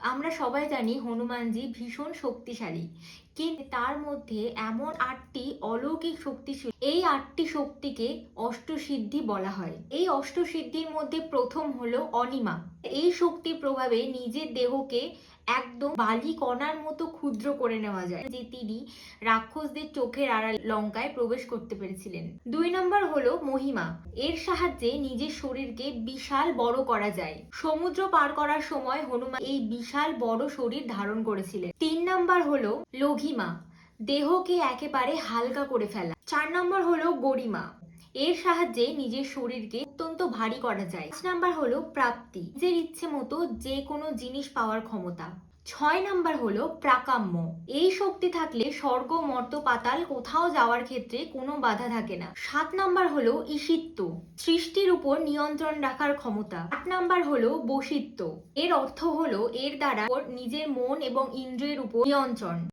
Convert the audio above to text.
আমরা সবাই জানি হনুমানজি ভীষণ শক্তিশালী, কিন্তু তার মধ্যে এমন ৮টি অলৌকিক শক্তি ছিল। এই ৮টি শক্তিকে অষ্টসিদ্ধি বলা হয়। এই অষ্টসিদ্ধির মধ্যে প্রথম হলো অনিমা। এই শক্তির প্রভাবে নিজের দেহকে একদম বালি কণার মতো ক্ষুদ্র করে নেওয়া যায়, যে তিনি রাক্ষসদের চোখের আড়াল লঙ্কায় প্রবেশ করতে পেরেছিলেন। ২ নম্বর হলো মহিমা। এর সাহায্যে নিজের শরীরকে বিশাল বড় করা যায়। সমুদ্র পার করার সময় হনুমান এই বিশাল বড় শরীর ধারণ করেছিলেন। ৩ নম্বর হলো লঘিমা, দেহকে একেবারে হালকা করে ফেলা। ৪ নম্বর হলো গরিমা, এর সাহায্যে নিজের শরীরকে অত্যন্ত ভারী করা যায়। ৫ নাম্বার হলো প্রাপ্তি, নিজের ইচ্ছে মতো যে কোনো জিনিস পাওয়ার ক্ষমতা। ৬ নাম্বার হলো প্রাকাম্য, এই শক্তি থাকলে স্বর্গ মর্ত পাতাল কোথাও যাওয়ার ক্ষেত্রে কোনো বাধা থাকে না। ৭ নাম্বার হলো ঈশিত্ব, সৃষ্টির উপর নিয়ন্ত্রণ রাখার ক্ষমতা। ৮ নাম্বার হলো বশিত্ব, এর অর্থ হলো এর দ্বারা নিজের মন এবং ইন্দ্রিয়ের উপর নিয়ন্ত্রণ।